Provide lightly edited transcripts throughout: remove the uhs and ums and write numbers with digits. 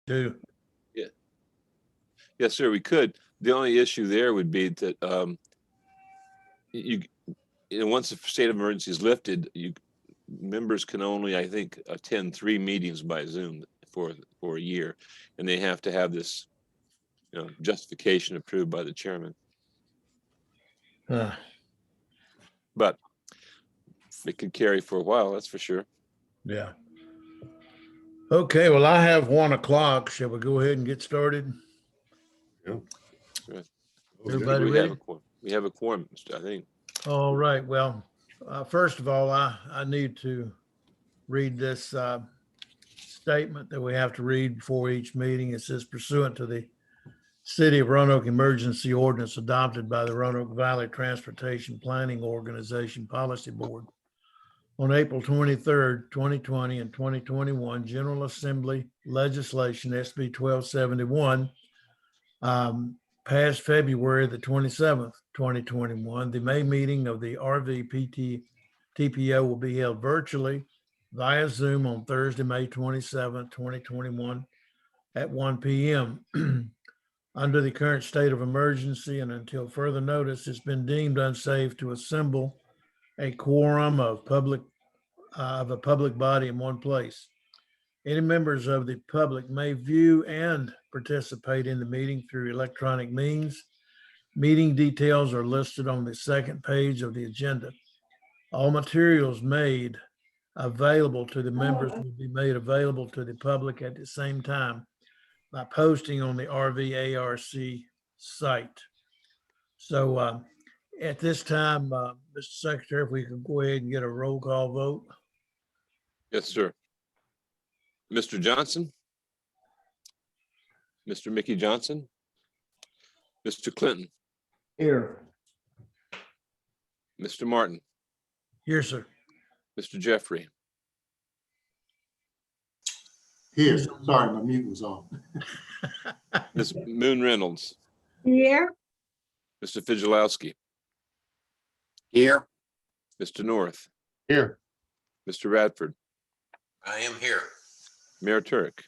do. Yeah. Yes, sir, we could. The only issue there would be that once the state of emergency is lifted, members can only, I think, attend 3 meetings by Zoom for a year, and they have to have this, justification approved by the chairman. But it could carry for a while, that's for sure. Yeah. Okay, well, I have 1 o'clock. Shall we go ahead and get started? Yeah. Right. Everybody we ready? We have a quorum, I think. All right. Well, first of all, I need to read this statement that we have to read before each meeting. It says, pursuant to the City of Roanoke Emergency Ordinance adopted by the Roanoke Valley Transportation Planning Organization Policy Board on April 23rd, 2020 and 2021, General Assembly legislation SB 1271 passed February the 27th, 2021. The May meeting of the RVTPO will be held virtually via Zoom on Thursday, May 27th, 2021 at 1 p.m. Under the current state of emergency and until further notice, it's been deemed unsafe to assemble a quorum of a public body in one place. Any members of the public may view and participate in the meeting through electronic means. Meeting details are listed on the second page of the agenda. All materials made available to the members will be made available to the public at the same time by posting on the RVARC site. So at this time, Mr. Secretary, if we could go ahead and get a roll call vote. Yes, sir. Mr. Johnson? Mr. Mickey Johnson? Mr. Clinton? Here. Mr. Martin? Here, sir. Mr. Jeffrey? Here. Sorry, my mute was on. Ms. Moon Reynolds? Here. Mr. Fidgelowski? Here. Mr. North? Here. Mr. Radford? I am here. Mayor Turk?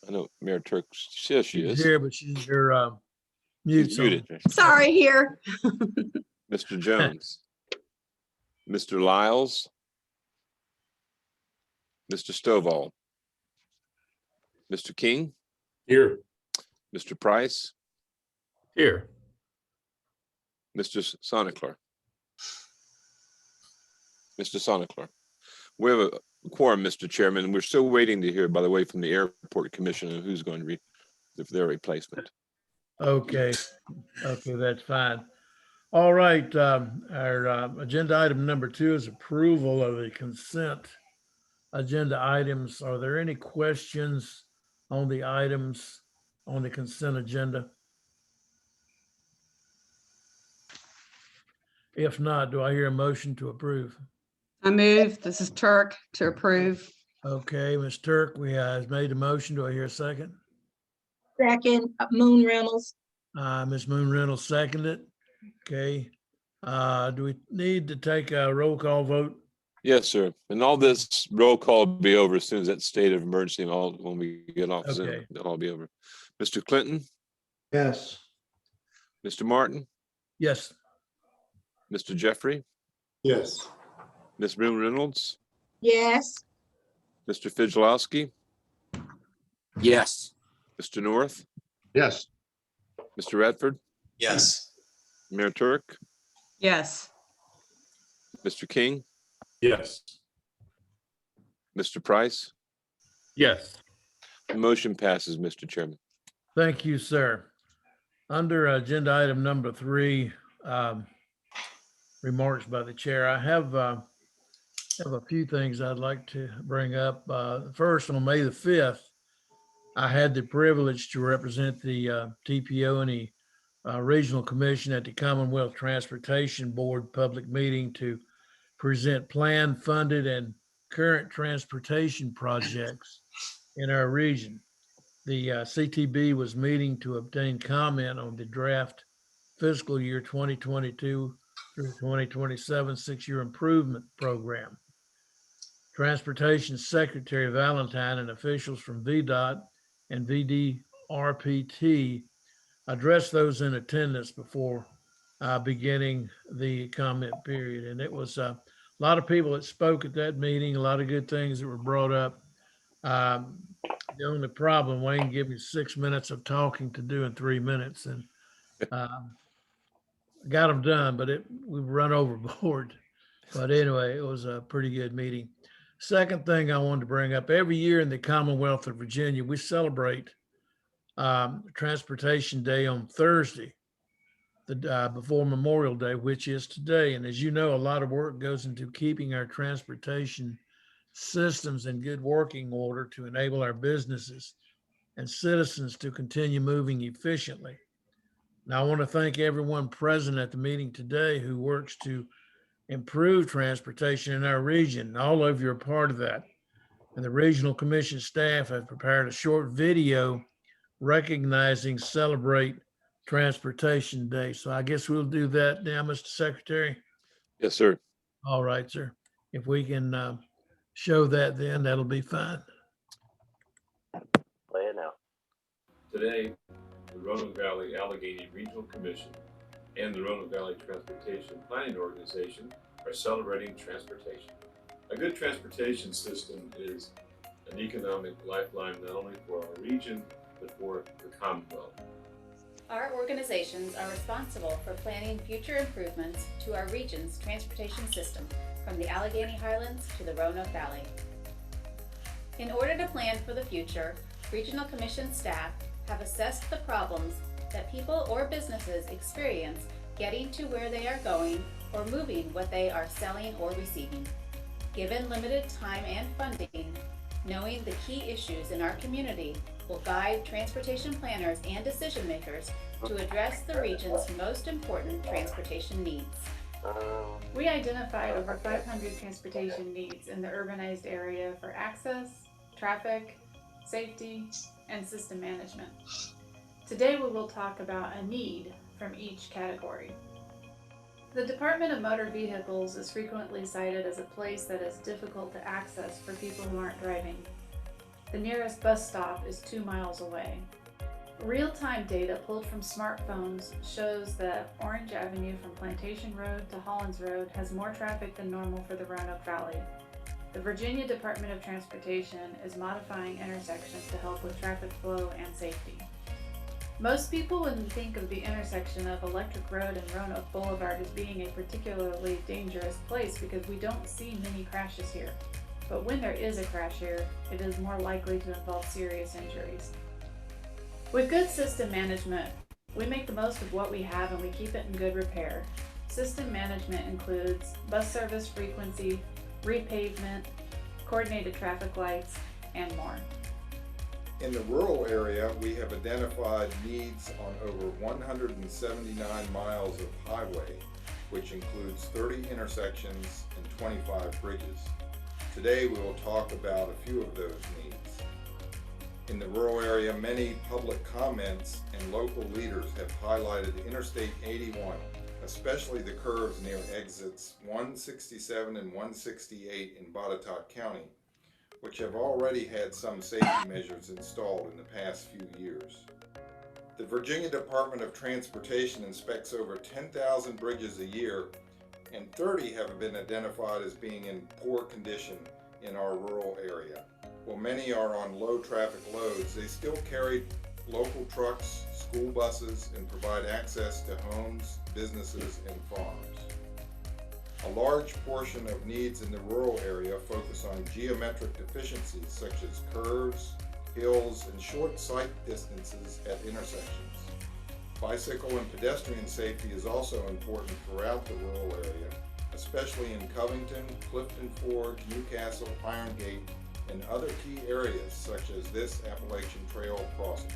I know Mayor Turk says she She's is. here, but she's her mute. She's muted. Sorry, here. Mr. Jones? Mr. Lyles? Mr. Stovall? Mr. King? Here. Mr. Price? Here. Mr. Sonicler? Mr. Sonicler? We have a quorum, Mr. Chairman. We're still waiting to hear, by the way, from the airport commissioner who's going to be their replacement. Okay. Okay, that's fine. All right. Our agenda item number 2 is approval of the consent agenda items. Are there any questions on the items on the consent agenda? If not, do I hear a motion to approve? I move, this is Turk, to approve. Okay, Ms. Turk, we has made a motion. Do I hear a second? Second, Moon Reynolds. Ms. Moon Reynolds seconded. Okay. Do we need to take a roll call vote? Yes, sir. And all this roll call will be over as soon as that state of emergency, when we get off Zoom, Okay. they'll all be over. Mr. Clinton? Yes. Mr. Martin? Yes. Mr. Jeffrey? Yes. Ms. Moon Reynolds? Yes. Mr. Fidgelowski? Yes. Mr. North? Yes. Mr. Radford? Yes. Mayor Turk? Yes. Mr. King? Yes. Mr. Price? Yes. The motion passes, Mr. Chairman. Thank you, sir. Under agenda item number 3, remarks by the chair, I have a few things I'd like to bring up. First, on May the 5th, I had the privilege to represent the TPO and the Regional Commission at the Commonwealth Transportation Board public meeting to present planned, funded, and current transportation projects in our region. The CTB was meeting to obtain comment on the draft fiscal year 2022 through 2027 6-year improvement program. Transportation Secretary Valentine and officials from VDOT and VDRPT addressed those in attendance before beginning the comment period. And it was a lot of people that spoke at that meeting, a lot of good things that were brought up. The only problem, Wayne gave me 6 minutes of talking to do in 3 minutes, and got them done, but we run overboard. But anyway, it was a pretty good meeting. Second thing I wanted to bring up, every year in the Commonwealth of Virginia, we celebrate Transportation Day on Thursday, before Memorial Day, which is today. And as you know, a lot of work goes into keeping our transportation systems in good working order to enable our businesses and citizens to continue moving efficiently. Now, I want to thank everyone present at the meeting today who works to improve transportation in our region. All of you are part of that. And the Regional Commission staff have prepared a short video recognizing Celebrate Transportation Day. So I guess we'll do that now, Mr. Secretary. Yes, sir. All right, sir. If we can show that, then that'll be fine. Play it now. Today, the Roanoke Valley-Alleghany Regional Commission and the Roanoke Valley Transportation Planning Organization are celebrating transportation. A good transportation system is an economic lifeline not only for our region, but for the Commonwealth. Our organizations are responsible for planning future improvements to our region's transportation system from the Allegheny Highlands to the Roanoke Valley. In order to plan for the future, Regional Commission staff have assessed the problems that people or businesses experience getting to where they are going or moving what they are selling or receiving. Given limited time and funding, knowing the key issues in our community will guide transportation planners and decision makers to address the region's most important transportation needs. We identified over 500 transportation needs in the urbanized area for access, traffic, safety, and system management. Today we will talk about a need from each category. The Department of Motor Vehicles is frequently cited as a place that is difficult to access for people who aren't driving. The nearest bus stop is 2 miles away. Real-time data pulled from smartphones shows that Orange Avenue from Plantation Road to Hollins Road has more traffic than normal for the Roanoke Valley. The Virginia Department of Transportation is modifying intersections to help with traffic flow and safety. Most people wouldn't think of the intersection of Electric Road and Roanoke Boulevard as being a particularly dangerous place because we don't see many crashes here. But when there is a crash here, it is more likely to involve serious injuries. With good system management, we make the most of what we have and we keep it in good repair. System management includes bus service frequency, repavement, coordinated traffic lights, and more. In the rural area, we have identified needs on over 179 miles of highway, which includes 30 intersections and 25 bridges. Today, we will talk about a few of those needs. In the rural area, many public comments and local leaders have highlighted Interstate 81, especially the curves near exits 167 and 168 in Botetourt County, which have already had some safety measures installed in the past few years. The Virginia Department of Transportation inspects over 10,000 bridges a year, and 30 have been identified as being in poor condition in our rural area. While many are on low traffic loads, they still carry local trucks, school buses, and provide access to homes, businesses, and farms. A large portion of needs in the rural area focus on geometric deficiencies such as curves, hills, and short sight distances at intersections. Bicycle and pedestrian safety is also important throughout the rural area, especially in Covington, Clifton Forge, Newcastle, Iron Gate, and other key areas such as this Appalachian Trail crossing.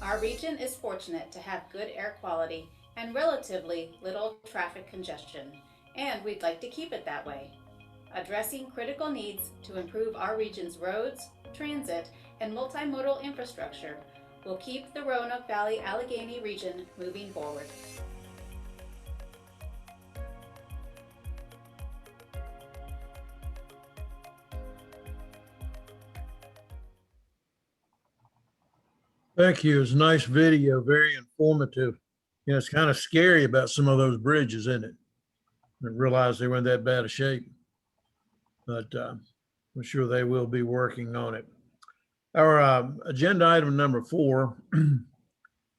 Our region is fortunate to have good air quality and relatively little traffic congestion, and we'd like to keep it that way. Addressing critical needs to improve our region's roads, transit, and multimodal infrastructure will keep the Roanoke Valley-Alleghany region moving forward. Thank you. It's a nice video, very informative. You know, it's kind of scary about some of those bridges, isn't it? I didn't realize they were in that bad a shape. But I'm sure they will be working on it. Our agenda item number 4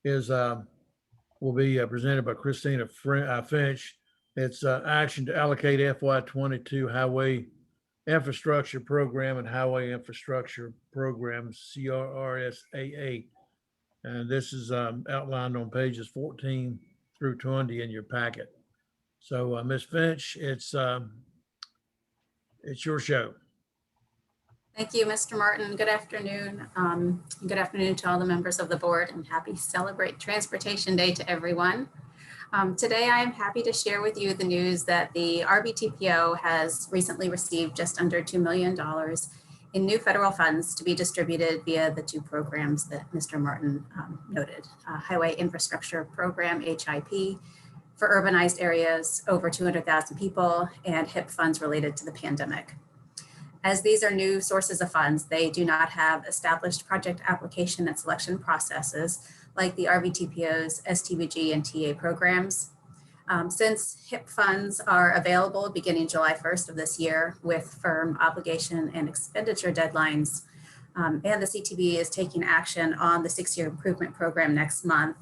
is will be presented by Christina Finch. It's action to allocate FY22 highway infrastructure program and highway infrastructure program, CRRSAA. And this is outlined on pages 14 through 20 in your packet. So Ms. Finch, it's your show. Thank you, Mr. Martin. Good afternoon. Good afternoon to all the members of the board, and happy Celebrate Transportation Day to everyone. Today, I am happy to share with you the news that the RVTPO has recently received just under $2 million in new federal funds to be distributed via the 2 programs that Mr. Martin noted. Highway Infrastructure Program, HIP, for urbanized areas over 200,000 people, and HIP funds related to the pandemic. As these are new sources of funds, they do not have established project application and selection processes like the RVTPO's STBG and TA programs. Since HIP funds are available beginning July 1st of this year with firm obligation and expenditure deadlines, and the CTB is taking action on the 6-year improvement program next month,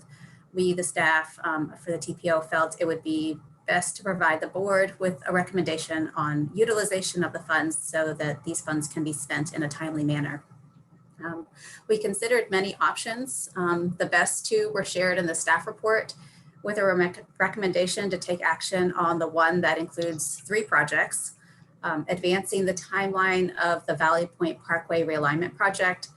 we, the staff for the TPO, felt it would be best to provide the board with a recommendation on utilization of the funds so that these funds can be spent in a timely manner. We considered many options. The best 2 were shared in the staff report with a recommendation to take action on the one that includes 3 projects, advancing the timeline of the Valley Point Parkway Realignment project,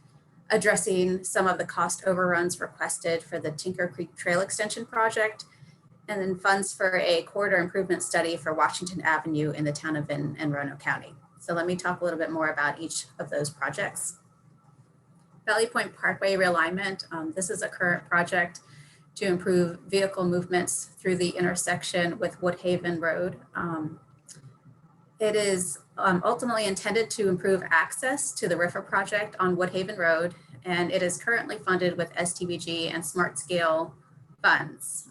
addressing some of the cost overruns requested for the Tinker Creek Trail Extension project, and then funds for a corridor improvement study for Washington Avenue in the town of Vinton and Roanoke County. So let me talk a little bit more about each of those projects. Valley Point Parkway Realignment. This is a current project to improve vehicle movements through the intersection with Woodhaven Road. It is ultimately intended to improve access to the RIFA project on Woodhaven Road, and it is currently funded with STBG and Smart Scale funds.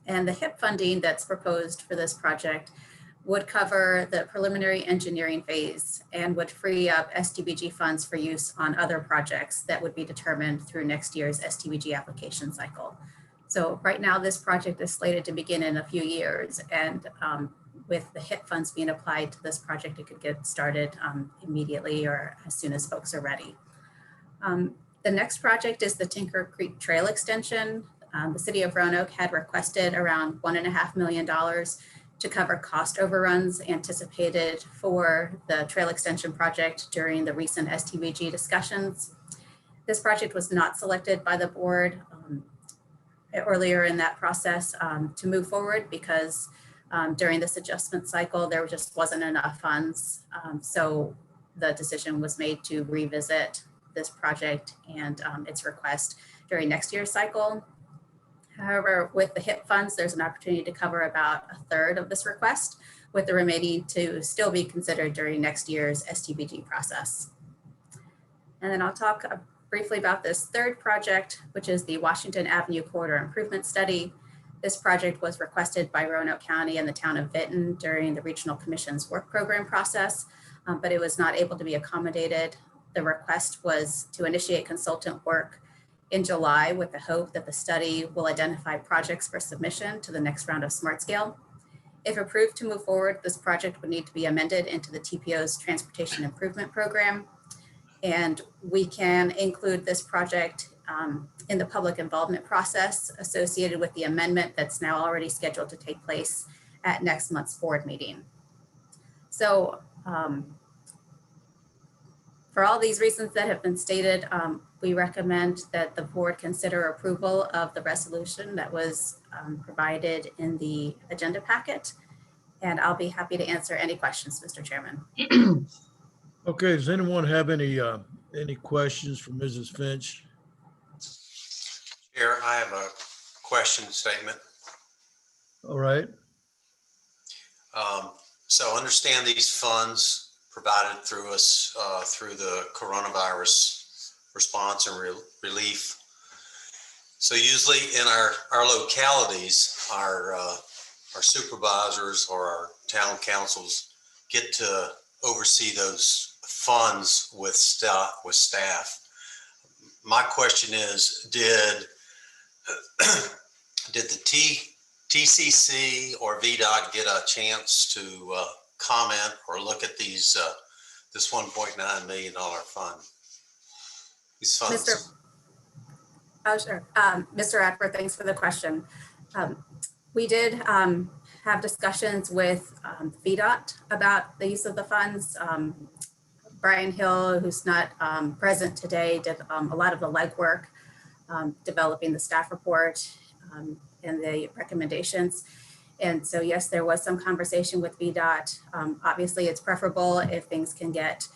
And the HIP funding that's proposed for this project would cover the preliminary engineering phase and would free up STBG funds for use on other projects that would be determined through next year's STBG application cycle. So right now, this project is slated to begin in a few years, and with the HIP funds being applied to this project, it could get started immediately or as soon as folks are ready. The next project is the Tinker Creek Trail Extension. The city of Roanoke had requested around $1.5 million to cover cost overruns anticipated for the trail extension project during the recent STBG discussions. This project was not selected by the board earlier in that process to move forward because during this adjustment cycle, there just wasn't enough funds. So the decision was made to revisit this project and its request during next year's cycle. However, with the HIP funds, there's an opportunity to cover about 1/3 of this request, with the remaining to still be considered during next year's STBG process. And then I'll talk briefly about this 3rd project, which is the Washington Avenue Corridor Improvement Study. This project was requested by Roanoke County and the town of Vinton during the Regional Commission's work program process, but it was not able to be accommodated. The request was to initiate consultant work in July with the hope that the study will identify projects for submission to the next round of Smart Scale. If approved to move forward, this project would need to be amended into the TPO's Transportation Improvement Program. And we can include this project in the public involvement process associated with the amendment that's now already scheduled to take place at next month's board meeting. So for all these reasons that have been stated, we recommend that the board consider approval of the resolution that was provided in the agenda packet. And I'll be happy to answer any questions, Mr. Chairman. Okay, does anyone have any questions for Mrs. Finch? Chair, I have a question statement. All right. So understand these funds provided through us through the coronavirus response and relief So usually in our localities, our supervisors or our town councils get to oversee those funds with staff. My question is, did the TCC or VDOT get a chance to comment or look at these this $1.9 million fund? These funds. Oh, sure. Mr. Radford, thanks for the question. We did have discussions with VDOT about the use of the funds. Brian Hill, who's not present today, did a lot of the legwork, developing the staff report and the recommendations. And so, yes, there was some conversation with VDOT. Obviously, it's preferable if things can get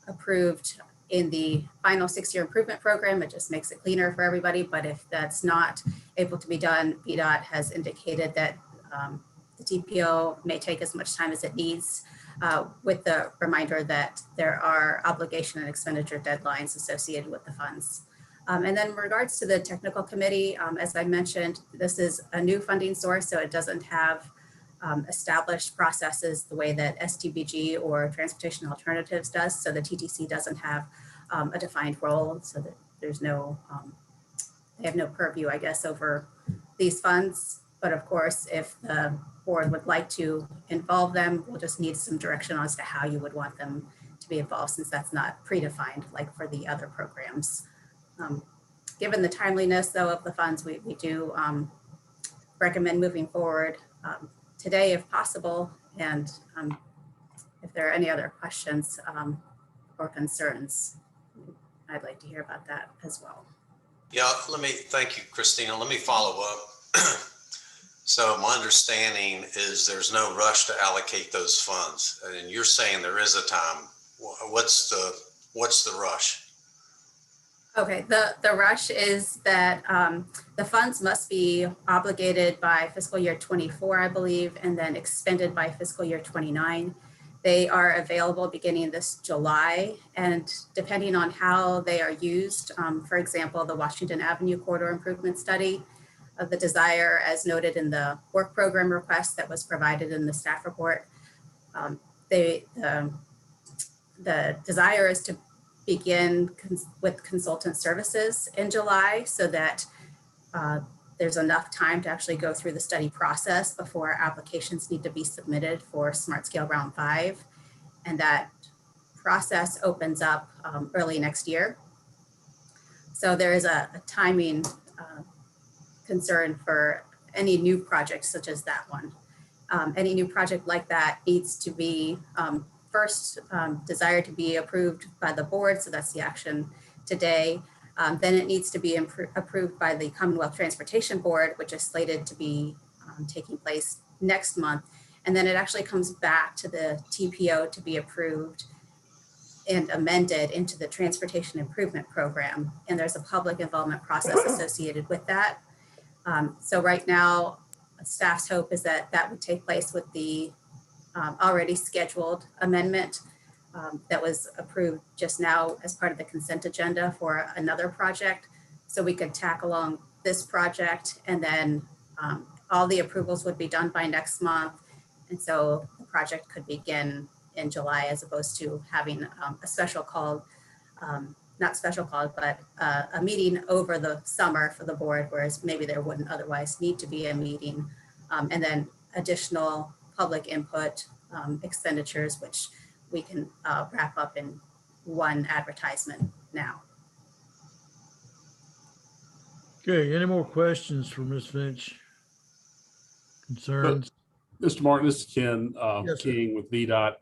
approved in the final 6-year improvement program. It just makes it cleaner for everybody. But if that's not able to be done, VDOT has indicated that the TPO may take as much time as it needs, with the reminder that there are obligation and expenditure deadlines associated with the funds. And then in regards to the technical committee, as I mentioned, this is a new funding source, so it doesn't have established processes the way that STBG or Transportation Alternatives does. So the TTC doesn't have a defined role, so that there's no, they have no purview, I guess, over these funds. But of course, if the board would like to involve them, we'll just need some direction as to how you would want them to be involved, since that's not predefined like for the other programs. Given the timeliness, though, of the funds, we do recommend moving forward today if possible. And if there are any other questions or concerns, I'd like to hear about that as well. Yeah, thank you, Christina. Let me follow up. So my understanding is there's no rush to allocate those funds. And you're saying there is a time. What's the rush? Okay, the rush is that the funds must be obligated by fiscal year 24, I believe, and then expended by fiscal year 29. They are available beginning this July, and depending on how they are used, for example, the Washington Avenue Corridor Improvement Study, the desire, as noted in the work program request that was provided in the staff report, the desire is to begin with consultant services in July, so that there's enough time to actually go through the study process before applications need to be submitted for Smart Scale Round 5. And that process opens up early next year. So there is a timing concern for any new projects such as that one. Any new project like that needs to be first desired to be approved by the board, so that's the action today. Then it needs to be approved by the Commonwealth Transportation Board, which is slated to be taking place next month. And then it actually comes back to the TPO to be approved and amended into the Transportation Improvement Program. And there's a public involvement process associated with that. So right now, staff's hope is that that would take place with the already scheduled amendment that was approved just now as part of the consent agenda for another project. So we could tack along this project, and then all the approvals would be done by next month. And so the project could begin in July, as opposed to having a special call, not special call, but a meeting over the summer for the board, whereas maybe there wouldn't otherwise need to be a meeting. And then additional public input expenditures, which we can wrap up in one advertisement now. Okay, any more questions for Ms. Finch? Concerns? Mr. Martin, this is Ken Yes, sir. King with VDOT.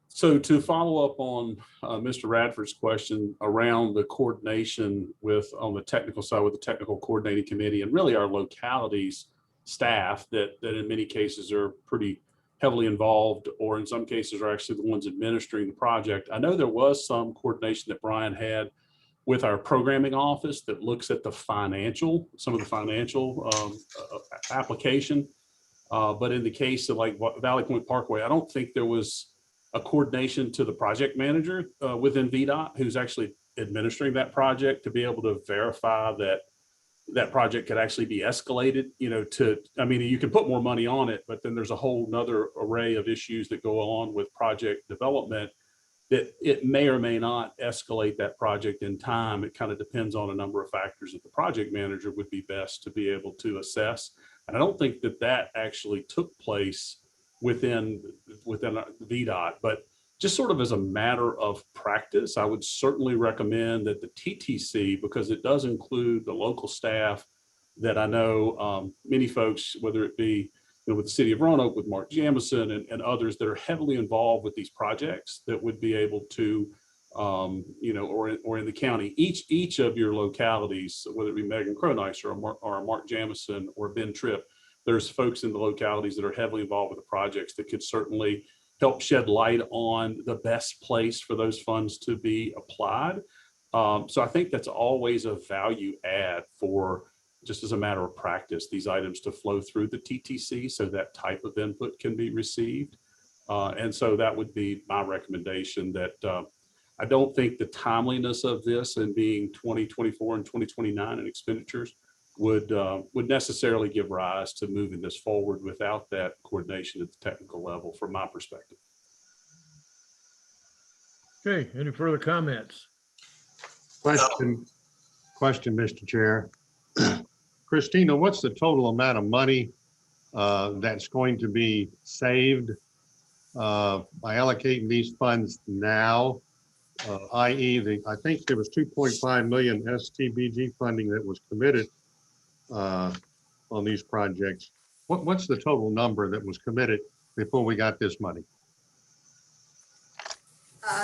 So to follow up on Mr. Radford's question around the coordination on the technical side with the technical coordinating committee, and really our localities staff that in many cases are pretty heavily involved, or in some cases are actually the ones administering the project. I know there was some coordination that Brian had with our programming office that looks at some of the financial application. But in the case of like Valley Point Parkway, I don't think there was a coordination to the project manager within VDOT who's actually administering that project to be able to verify that that project could actually be escalated, I mean, you can put more money on it, but then there's a whole nother array of issues that go on with project development that it may or may not escalate that project in time. It kind of depends on a number of factors that the project manager would be best to be able to assess. And I don't think that that actually took place within VDOT, but just sort of as a matter of practice, I would certainly recommend that the TTC, because it does include the local staff that I know many folks, whether it be with the city of Roanoke, with Mark Jamison and others that are heavily involved with these projects, that would be able to, or in the county, each of your localities, whether it be Megan Cronice or Mark Jamison or Ben Tripp, there's folks in the localities that are heavily involved with the projects that could certainly help shed light on the best place for those funds to be applied. So I think that's always a value add for, just as a matter of practice, these items to flow through the TTC so that type of input can be received. And so that would be my recommendation, that I don't think the timeliness of this and being 2024 and 2029 in expenditures would necessarily give rise to moving this forward without that coordination at the technical level, from my perspective. Okay, any further comments? Question, Mr. Chair. Christina, what's the total amount of money that's going to be saved by allocating these funds now? I.e., I think there was 2.5 million STBG funding that was committed on these projects. What's the total number that was committed before we got this money?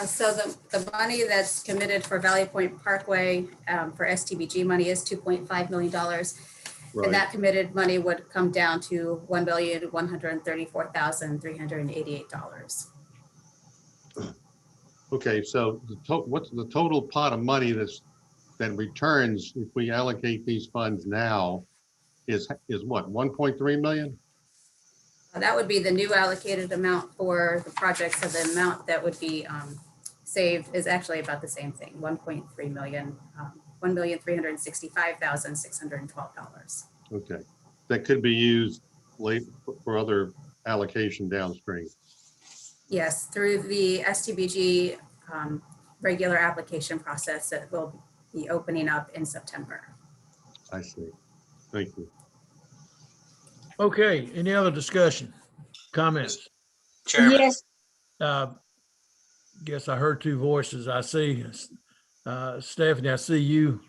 So the money that's committed for Valley Point Parkway for STBG money is $2.5 million. Right. And that committed money would come down to $1,134,388. Okay, so what's the total pot of money that returns if we allocate these funds now is what, 1.3 million? That would be the new allocated amount for the project. So the amount that would be saved is actually about the same thing, 1.3 million, $1,365,612. Okay, that could be used late for other allocation downstream. Yes, through the STBG regular application process that will be opening up in September. I see. Thank you. Okay, any other discussion, comments? Chairman. Yes, Guess I heard two voices. I see Stephanie, I see you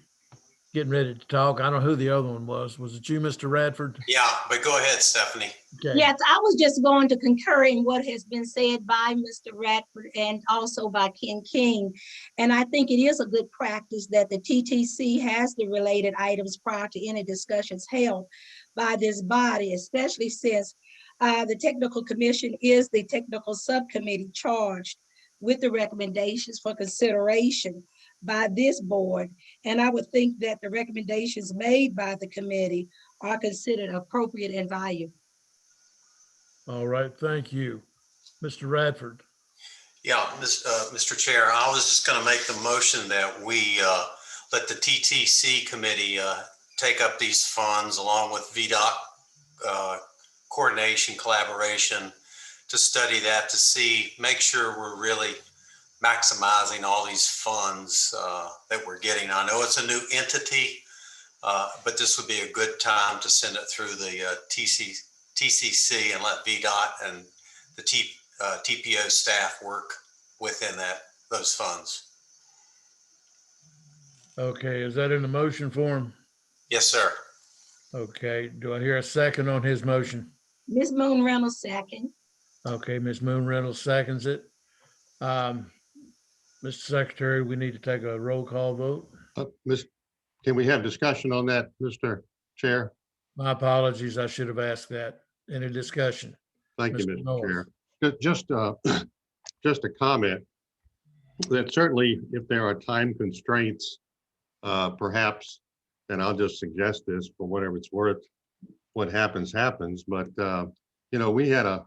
getting ready to talk. I don't know who the other one was. Was it you, Mr. Radford? Yeah, but go ahead, Stephanie. Okay. yes, I was just going to concur in what has been said by Mr. Radford and also by Ken King. And I think it is a good practice that the TTC has the related items prior to any discussions held by this body, especially since the technical commission is the technical subcommittee charged with the recommendations for consideration by this board. And I would think that the recommendations made by the committee are considered appropriate and valuable. All right, thank you. Mr. Radford. Yeah, Mr. Chair, I was just going to make the motion that we let the TTC committee take up these funds along with VDOT coordination, collaboration, to study that, to see, make sure we're really maximizing all these funds that we're getting. I know it's a new entity, but this would be a good time to send it through the TCC and let VDOT and the TPO staff work within those funds. Okay, is that in the motion form? Yes, sir. Okay, do I hear a second on his motion? Ms. Moon Reynolds, second. Okay, Ms. Moon Reynolds seconds it. Mr. Secretary, we need to take a roll call vote. Can we have discussion on that, Mr. Chair? My apologies, I should have asked that. Any discussion? Thank you, Mr. Mr. Norris. Chair. Just a comment that certainly if there are time constraints, perhaps, and I'll just suggest this for whatever it's worth, what happens, happens. But, we had a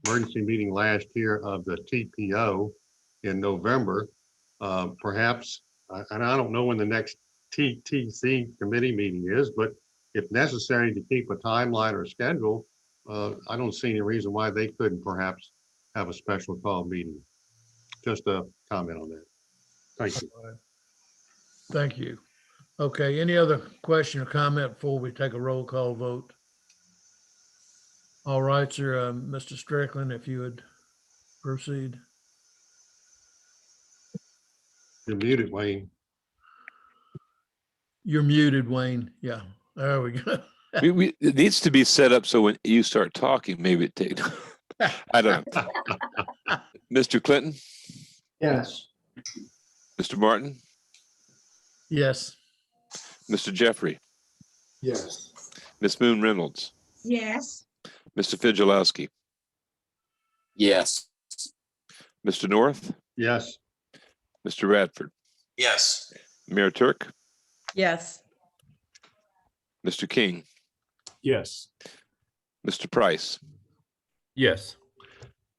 emergency meeting last year of the TPO in November. Perhaps, and I don't know when the next RVTTC committee meeting is, but if necessary to keep a timeline or schedule, I don't see any reason why they couldn't perhaps have a special call meeting. Just a comment on that. Thank you. Thank you. Okay, any other question or comment before we take a roll call vote? All right, sir, Mr. Strickland, if you would proceed. You're muted, Wayne. You're muted, Wayne. Yeah, there we go. It needs to be set up so when you start talking, maybe it takes, I don't know. Mr. Clinton, Yes. Mr. Martin, Yes. Mr. Jeffrey, Yes. Miss Moon Reynolds, Yes. Mr. Fidgelowski, Yes. Mr. North, Yes. Mr. Radford, Yes. Mayor Turk, Yes. Mr. King, Yes. Mr. Price. Yes.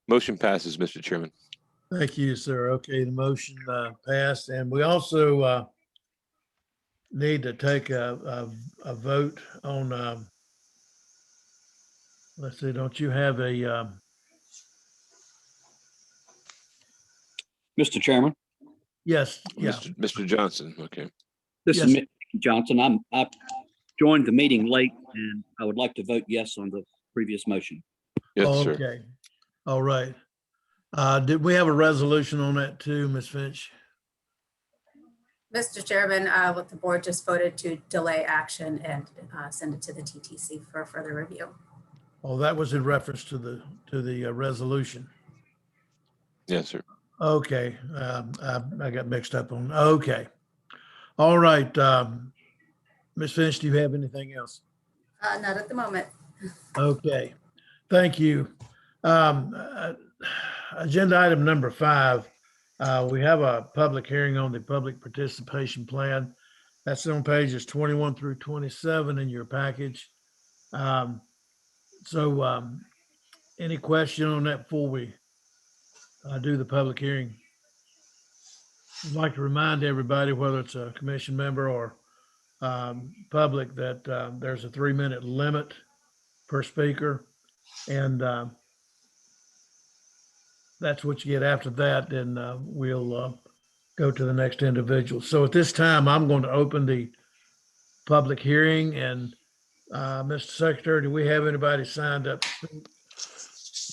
Motion passes, Mr. Chairman. Thank you, sir. Okay, the motion passed, and we also need to take a vote on, let's see, don't you have a, Mr. Chairman, yes, yeah, Mr. Johnson, okay. this is Yes. Mick Johnson. I joined the meeting late and I would like to vote yes on the previous motion. Yes, sir. okay. All right. Did we have a resolution on that too, Ms. Finch? Mr. Chairman, what the board just voted to delay action and send it to the TTC for further review. Oh, that was in reference to the resolution. Yes, sir. Okay, I got mixed up on, okay. All right, Ms. Finch, do you have anything else? Not at the moment. Okay, thank you. Agenda item number 5, we have a public hearing on the public participation plan. That's on pages 21 through 27 in your package. Any question on that before we do the public hearing? I'd like to remind everybody, whether it's a commission member or public, that there's a 3-minute limit per speaker. And that's what you get after that. Then we'll go to the next individual. So at this time, I'm going to open the public hearing. And Mr. Secretary, do we have anybody signed up?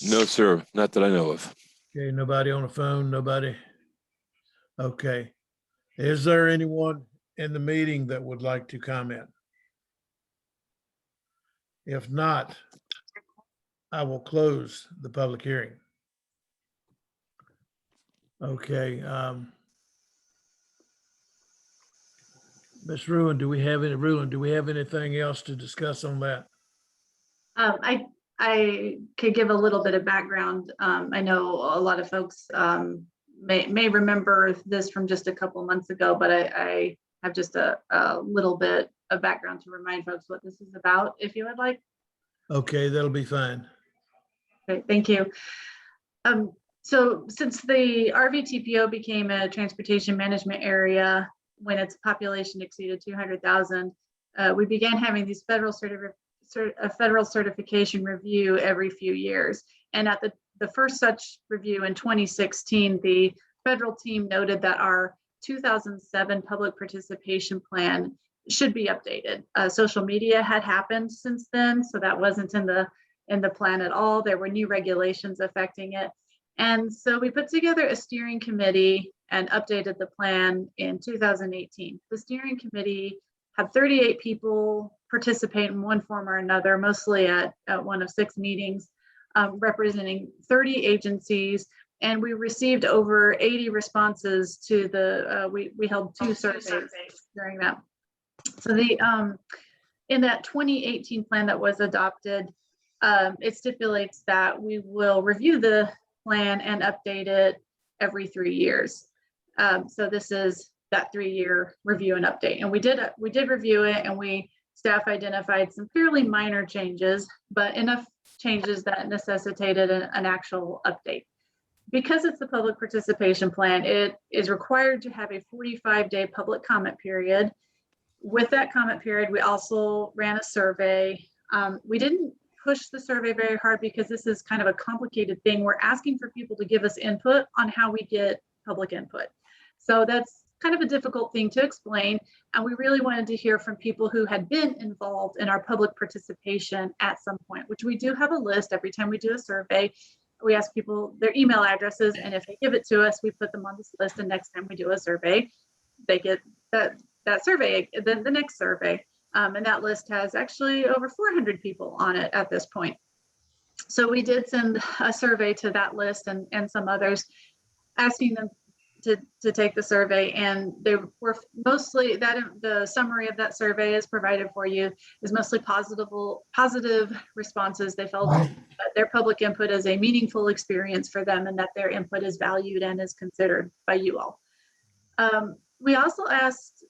No, sir. Not that I know of. Okay, nobody on the phone, nobody? Okay. Is there anyone in the meeting that would like to comment? If not, I will close the public hearing. Okay. Ms. Ruin, do we have anything else to discuss on that? I could give a little bit of background. I know a lot of folks may remember this from just a couple months ago, but I have just a little bit of background to remind folks what this is about, if you would like. Okay, that'll be fine. Okay, thank you. So since the RVTPO became a transportation management area when its population exceeded 200,000, we began having these federal certification review every few years. And at the first such review in 2016, the federal team noted that our 2007 public participation plan should be updated. Social media had happened since then, so that wasn't in the plan at all. There were new regulations affecting it. And so we put together a steering committee and updated the plan in 2018. The steering committee had 38 people participate in one form or another, mostly at one of 6 meetings, representing 30 agencies. And we received over 80 responses to we held 2 surveys during that. So in that 2018 plan that was adopted, it stipulates that we will review the plan and update it every 3 years. So this is that 3-year review and update. And we did review it, and staff identified some fairly minor changes, but enough changes that necessitated an actual update. Because it's the public participation plan, it is required to have a 45-day public comment period. with that comment period, we also ran a survey. We didn't push the survey very hard because this is kind of a complicated thing. We're asking for people to give us input on how we get public input. So that's kind of a difficult thing to explain. And we really wanted to hear from people who had been involved in our public participation at some point, which we do have a list. Every time we do a survey, we ask people their email addresses, and if they give it to us, we put them on this list. And next time we do a survey, they get that survey, then the next survey. And that list has actually over 400 people on it at this point. So we did send a survey to that list and some others, asking them to take the survey, and they were mostly the summary of that survey is provided for you, is mostly positive responses. They felt that their public input is a meaningful experience for them and that their input is valued and is considered by you all. We also asked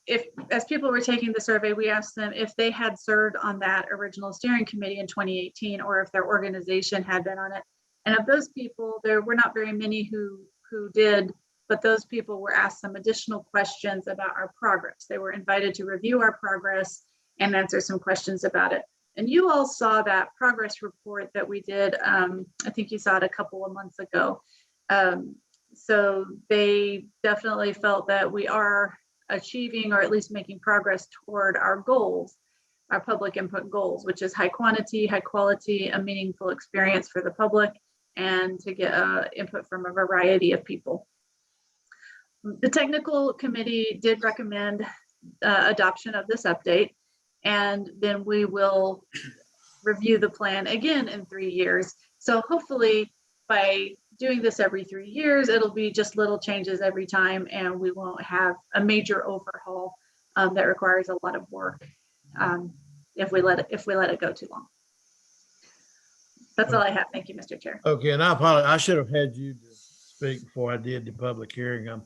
if, as people were taking the survey, we asked them if they had served on that original steering committee in 2018 or if their organization had been on it. And of those people, there were not very many who did, but those people were asked some additional questions about our progress. They were invited to review our progress and answer some questions about it. And you all saw that progress report that we did. I think you saw it a couple of months ago. So they definitely felt that we are achieving or at least making progress toward our goals, our public input goals, which is high quantity, high quality, a meaningful experience for the public, and to get input from a variety of people. The technical committee did recommend adoption of this update, and then we will review the plan again in 3 years. So hopefully by doing this every 3 years, it'll be just little changes every time, and we won't have a major overhaul that requires a lot of work if we let it go too long. That's all I have. Thank you, Mr. Chair. Okay, and I apologize. I should have had you to speak before I did the public hearing. I'm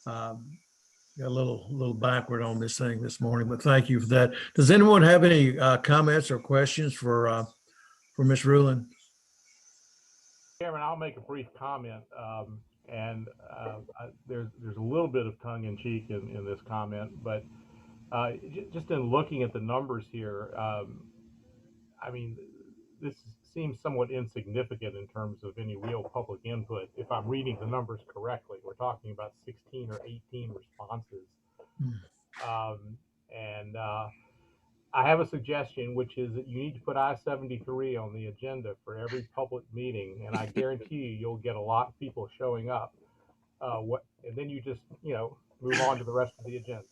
got a little backward on this thing this morning, but thank you for that. Does anyone have any comments or questions for Ms. Rulin? Chairman, I'll make a brief comment, there's a little bit of tongue-in-cheek in this comment, but just in looking at the numbers here, I mean, this seems somewhat insignificant in terms of any real public input. If I'm reading the numbers correctly, we're talking about 16 or 18 responses. I have a suggestion, which is that you need to put I-73 on the agenda for every public meeting, and I guarantee you'll get a lot of people showing up. And then you just, move on to the rest of the agenda.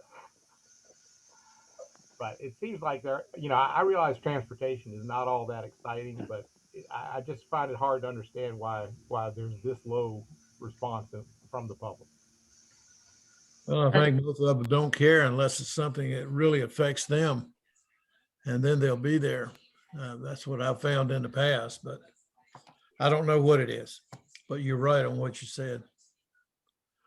But it seems like I realize transportation is not all that exciting, but I just find it hard to understand why there's this low response from the public. Well, I think most of them don't care unless it's something that really affects them, and then they'll be there. That's what I've found in the past, but I don't know what it is. But you're right on what you said.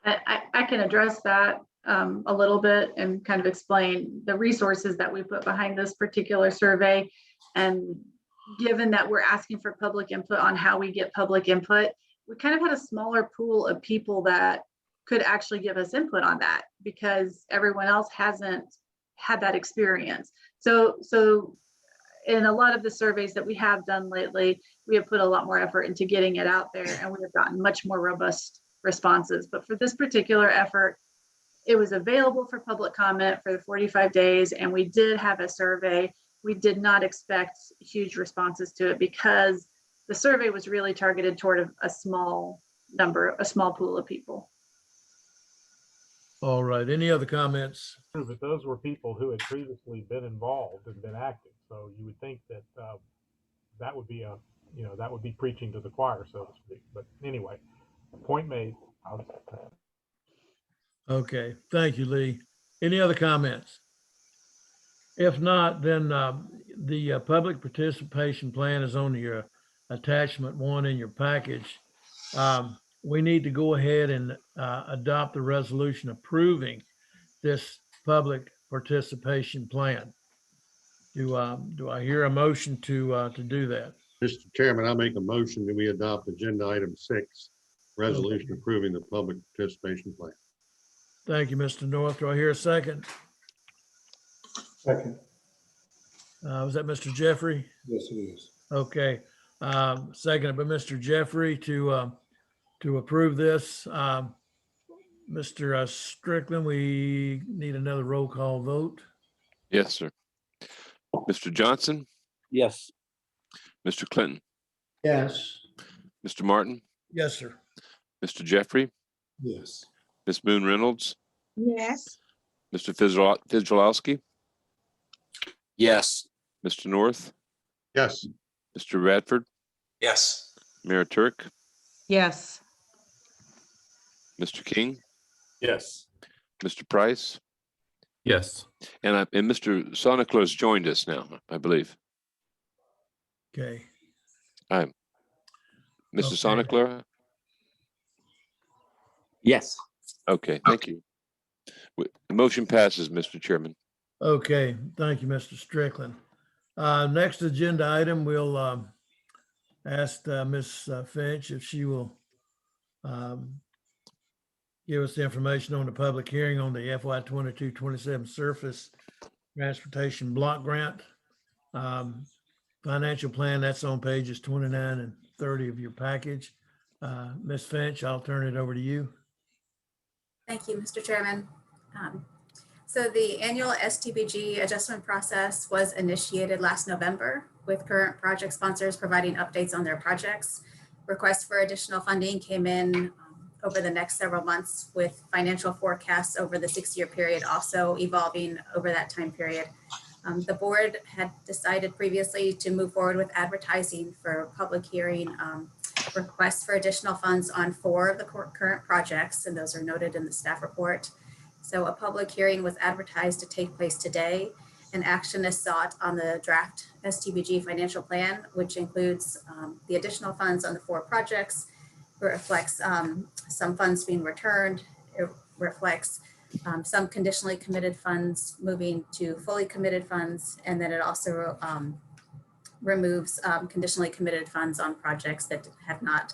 I can address that a little bit and kind of explain the resources that we put behind this particular survey. And given that we're asking for public input on how we get public input, we kind of had a smaller pool of people that could actually give us input on that because everyone else hasn't had that experience. So in a lot of the surveys that we have done lately, we have put a lot more effort into getting it out there, and we have gotten much more robust responses. But for this particular effort, it was available for public comment for the 45 days, and we did have a survey. We did not expect huge responses to it because the survey was really targeted toward a small pool of people. All right. Any other comments? But those were people who had previously been involved and been active. So you would think that that would be that would be preaching to the choir, so to speak. But anyway, point made. Okay. Thank you, Lee. Any other comments? If not, then the public participation plan is on your attachment 1 in your package. We need to go ahead and adopt the resolution approving this public participation plan. Do I hear a motion to do that? Mr. Chairman, I make a motion that we adopt agenda item 6, resolution approving the public participation plan. Thank you, Mr. North. Do I hear a second? Second. Was that Mr. Jeffrey? Yes, it is. Okay. Seconded by Mr. Jeffrey to approve this. Mr. Strickland, we need another roll call vote. Yes, sir. Mr. Johnson, Yes. Mr. Clinton, Yes. Mr. Martin, Yes, sir. Mr. Jeffrey, Yes. Ms. Moon Reynolds, Yes. Mr. Fizolowski, Yes. Mr. North, Yes. Mr. Radford, Yes. Mayor Turk, Yes. Mr. King, Yes. Mr. Price, Yes. and Mr. Sonicler's joined us now, I believe. Okay. Mr. Okay. Sonicler? Yes. Okay, thank you. The motion passes, Mr. Chairman. Okay, thank you, Mr. Strickland. Next agenda item, we'll ask Ms. Finch if she will give us the information on the public hearing on the FY 22-27 surface transportation block grant. Financial plan, that's on pages 29 and 30 of your package. Ms. Finch, I'll turn it over to you. Thank you, Mr. Chairman. So the annual STBG adjustment process was initiated last November with current project sponsors providing updates on their projects. Requests for additional funding came in over the next several months, with financial forecasts over the 6-year period also evolving over that time period. The board had decided previously to move forward with advertising for public hearing requests for additional funds on 4 of the current projects, and those are noted in the staff report. So a public hearing was advertised to take place today, and action is sought on the draft STBG financial plan, which includes the additional funds on the 4 projects. It reflects some funds being returned. It reflects some conditionally committed funds moving to fully committed funds, and then it also removes conditionally committed funds on projects that have not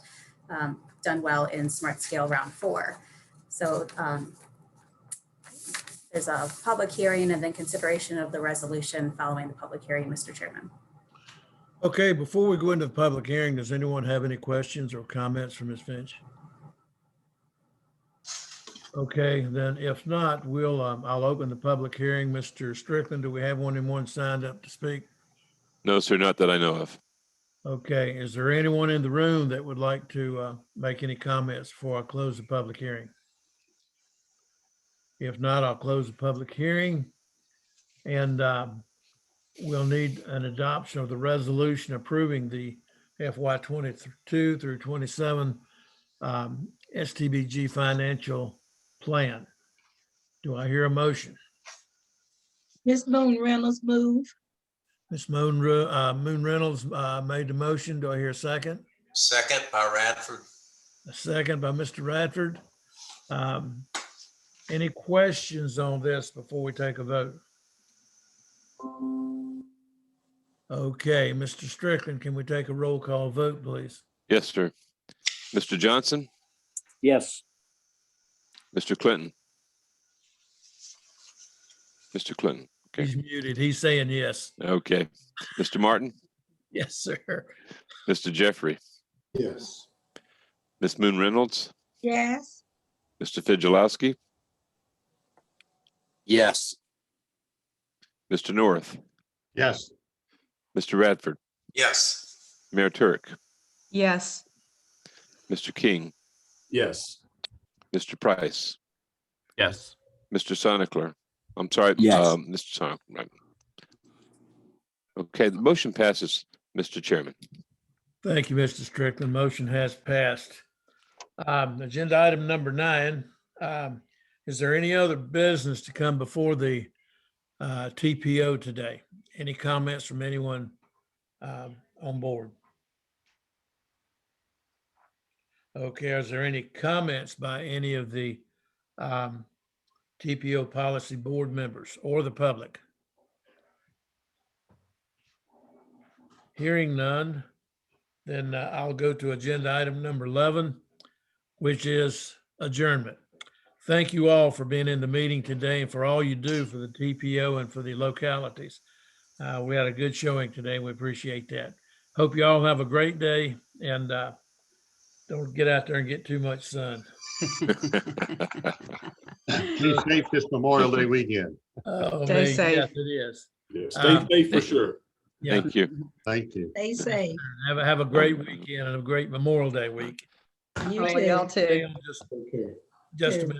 done well in Smart Scale Round 4. So there's a public hearing and then consideration of the resolution following the public hearing, Mr. Chairman. Okay, before we go into the public hearing, does anyone have any questions or comments for Ms. Finch? Okay, then if not, I'll open the public hearing. Mr. Strickland, do we have anyone signed up to speak? No, sir, not that I know of. Okay, is there anyone in the room that would like to make any comments before I close the public hearing? If not, I'll close the public hearing. And we'll need an adoption of the resolution approving the FY 22 through 27 STBG financial plan. Do I hear a motion? Ms. Moon Reynolds move. Ms. Moon Reynolds made the motion. Do I hear a second? Second by Radford. A second by Mr. Radford. Any questions on this before we take a vote? Okay, Mr. Strickland, can we take a roll call vote, please? Yes, sir. Mr. Johnson, Yes. Mr. Clinton. Mr. Clinton. Okay. He's muted. He's saying yes. Okay. Mr. Martin, Yes, sir. Mr. Jeffrey, Yes. Ms. Moon Reynolds, Yes. Mr. Fizolowski, Yes. Mr. North, Yes. Mr. Radford, Yes. Mayor Turk, Yes. Mr. King, Yes. Mr. Price, Yes. Mr. Sonicler. I'm sorry, Yes. Mr. Sonicler. Right. Okay, the motion passes, Mr. Chairman. Thank you, Mr. Strickland. Motion has passed. Agenda item number 9. Is there any other business to come before the TPO today? Any comments from anyone on board? Okay, is there any comments by any of the TPO policy board members or the public? Hearing none, then I'll go to agenda item number 11, which is adjournment. thank you all for being in the meeting today and for all you do for the TPO and for the localities. We had a good showing today. We appreciate that. Hope you all have a great day and don't get out there and get too much sun. Be safe this Memorial Day weekend. Oh, Stay man, safe. yes, it is. Yeah, stay safe for sure. Yeah. Thank you. Thank you. Stay safe. Have a great weekend and a great Memorial Day week. You All y'all too. too. Just a minute.